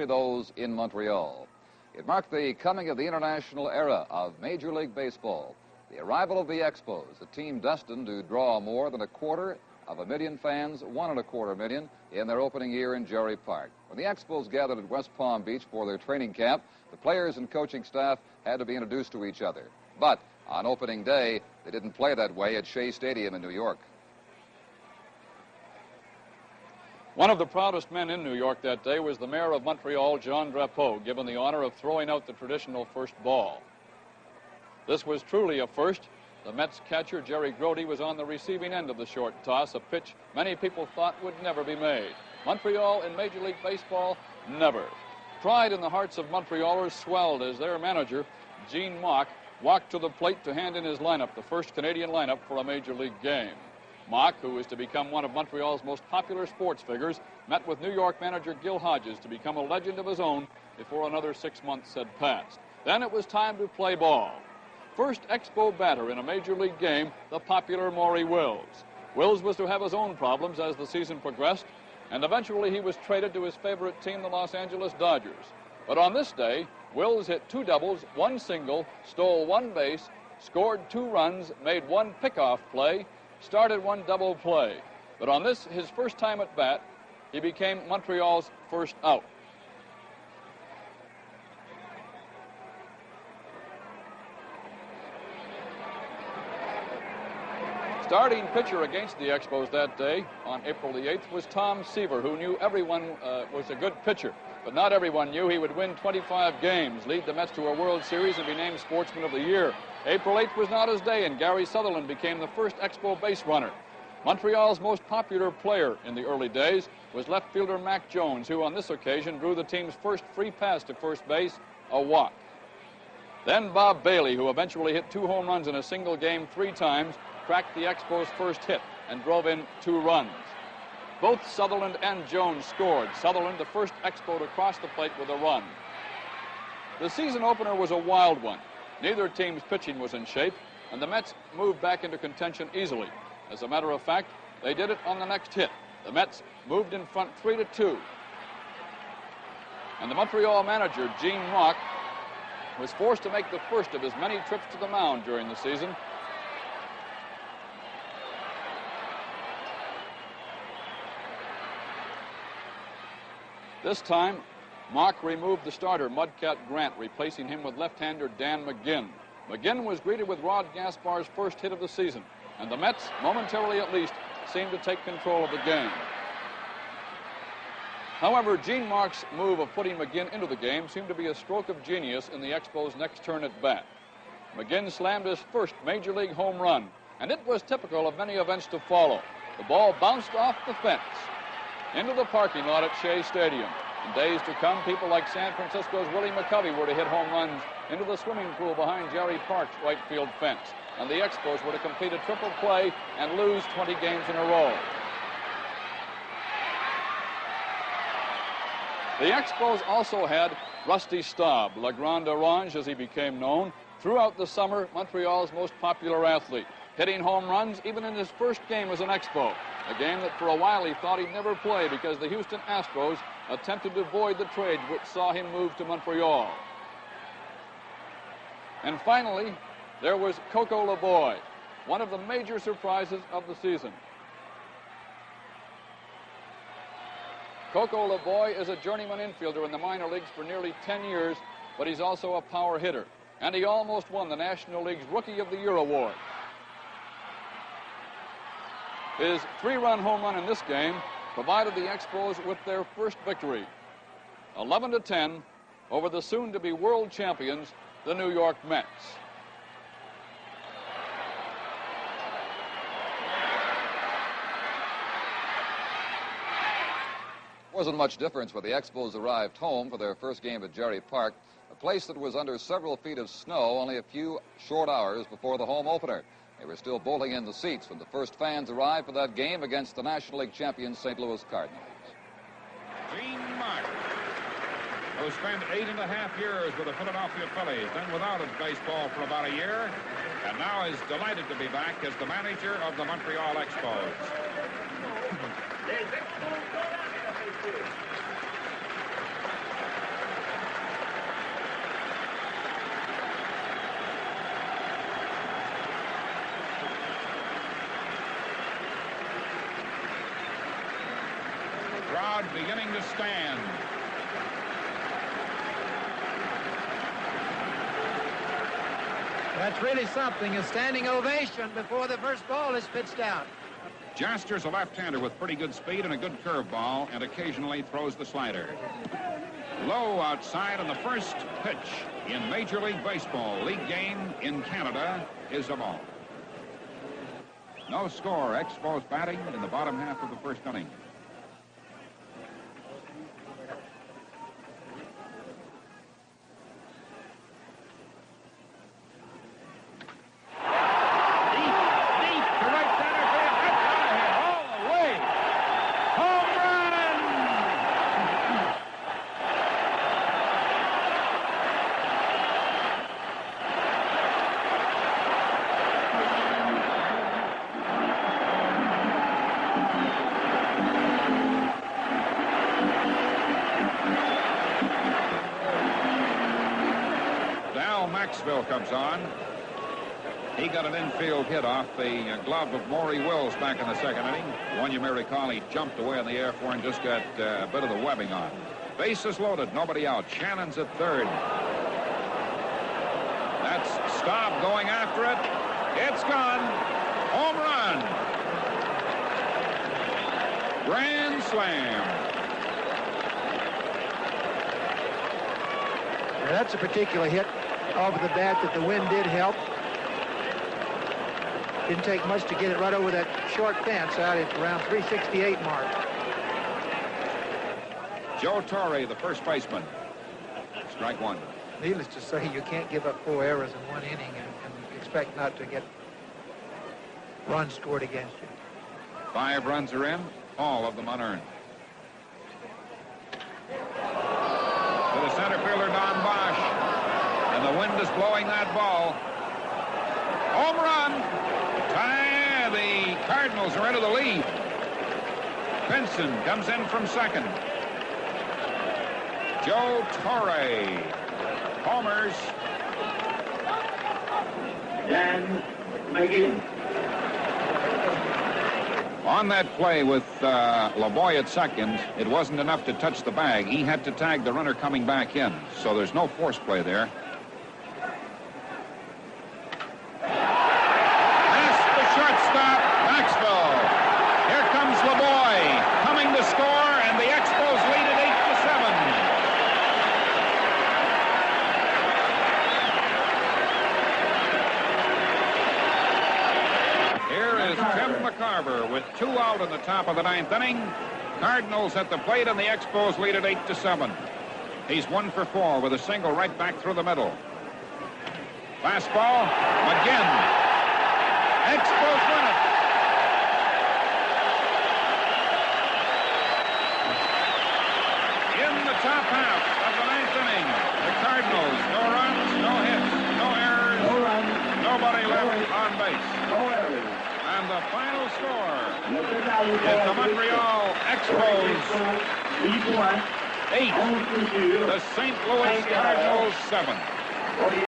especially those in Montreal. It marked the coming of the international era of Major League Baseball, the arrival of the Expos, a team destined to draw more than 250,000 fans, 1.25 million, in their opening year in Jerry Park. When the Expos gathered at West Palm Beach for their training camp, the players and coaching staff had to be introduced to each other. But on opening day, they didn't play that way at Shea Stadium in New York. One of the proudest men in New York that day was the mayor of Montreal, Jean Drapeau, given the honor of throwing out the traditional first ball. This was truly a first. The Mets catcher, Jerry Grody, was on the receiving end of the short toss, a pitch many people thought would never be made. Montreal in Major League Baseball, never. Pride in the hearts of Montrealers swelled as their manager, Gene Mauch, walked to the plate to hand in his lineup, the first Canadian lineup for a Major League game. Mauch, who is to become one of Montreal's most popular sports figures, met with New York manager Gil Hodges to become a legend of his own before another 6 months had passed. Then it was time to play ball. First Expo batter in a Major League game, the popular Maury Wills. Wills was to have his own problems as the season progressed, and eventually he was traded to his favorite team, the Los Angeles Dodgers. But on this day, Wills hit 2 doubles, 1 single, stole 1 base, scored 2 runs, made 1 pickoff play, started 1 double play. But on this, his first time at bat, he became Montreal's first out. Starting pitcher against the Expos that day, on April the 8th, was Tom Seaver, who knew everyone was a good pitcher. But not everyone knew he would win 25 games, lead the Mets to a World Series, and be named Sportsman of the Year. April 8th was not his day, and Gary Sutherland became the first Expo base runner. Montreal's most popular player in the early days was left fielder Mac Jones, who on this occasion drew the team's first free pass to first base, a walk. Then Bob Bailey, who eventually hit 2 home runs in a single game 3 times, cracked the Expos' first hit and drove in 2 runs. Both Sutherland and Jones scored. Sutherland, the first Expo to cross the plate with a run. The season opener was a wild one. Neither team's pitching was in shape, and the Mets moved back into contention easily. As a matter of fact, they did it on the next hit. The Mets moved in front 3-2. And the Montreal manager, Gene Mauch, was forced to make the first of his many trips to the mound during the season. This time, Mauch removed the starter, Mudcat Grant, replacing him with left-hander Dan McGinn. McGinn was greeted with Rod Gaspar's first hit of the season, and the Mets, momentarily at least, seemed to take control of the game. However, Gene Mauch's move of putting McGinn into the game seemed to be a stroke of genius in the Expos' next turn at bat. McGinn slammed his first Major League home run, and it was typical of many events to follow. The ball bounced off the fence into the parking lot at Shea Stadium. In days to come, people like San Francisco's Willie McCovey were to hit home runs into the swimming pool behind Jerry Park's right field fence, and the Expos were to complete a triple play and lose 20 games in a row. The Expos also had Rusty Staub, Le Grand Orange as he became known, throughout the summer Montreal's most popular athlete, hitting home runs even in his first game as an Expo, a game that for a while he thought he'd never play because the Houston Astros attempted to void the trade which saw him move to Montreal. And finally, there was Coco LeBoy, one of the major surprises of the season. Coco LeBoy is a journeyman infielder in the minor leagues for nearly 10 years, but he's also a power hitter, and he almost won the National League's Rookie of the Year award. His 3-run home run in this game provided the Expos with their first victory, 11-10 over the soon-to-be world champions, the New York Mets. Wasn't much difference when the Expos arrived home for their first game at Jerry Park, a place that was under several feet of snow only a few short hours before the home opener. They were still bolting in the seats when the first fans arrived for that game against the National League champions St. Louis Cardinals. Gene Mauch, who spent 8.5 years with the Philadelphia Phillies, then without baseball for about a year, and now is delighted to be back as the manager of the Montreal Expos. beginning to stand. That's really something, a standing ovation before the first ball is pitched out. Jaster's a left-hander with pretty good speed and a good curveball, and occasionally throws the slider. Low outside, and the first pitch in Major League Baseball, league game in Canada, is a ball. No score. Expos batting in the bottom half of the first inning. Maxwell comes on. He got an infield hit off the glove of Maury Wills back in the second inning. One you may recall, he jumped away in the air for and just got a bit of the webbing on. Bases loaded, nobody out. Shannon's at third. That's Staub going after it. It's gone. Home run. Grand slam. Now, that's a particular hit over the bat that the wind did help. Didn't take much to get it right over that short fence out at around 368 mark. Joe Torre, the first baseman. Strike one. Needless to say, you can't give up 4 errors in 1 inning and expect not to get runs scored against you. 5 runs are in, all of them unearned. To the center fielder, Don Bosch. And the wind is blowing that ball. Home run. Tie. The Cardinals are into the lead. Benson comes in from second. Joe Torre homers. Dan McGee. On that play with LeBoy at second, it wasn't enough to touch the bag. He had to tag the runner coming back in. So there's no force play there. With 2 out in the top of the 9th inning. Cardinals at the plate, and the Expos lead at 8-7. He's 1 for 4 with a single right back through the middle. Fastball, McGinn. Expos win it. In the top half of the 9th inning, the Cardinals, no runs, no hits, no errors, No runs. nobody left on base. No errors. And the final score is the Montreal Expos 8, the St. Louis Cardinals 7.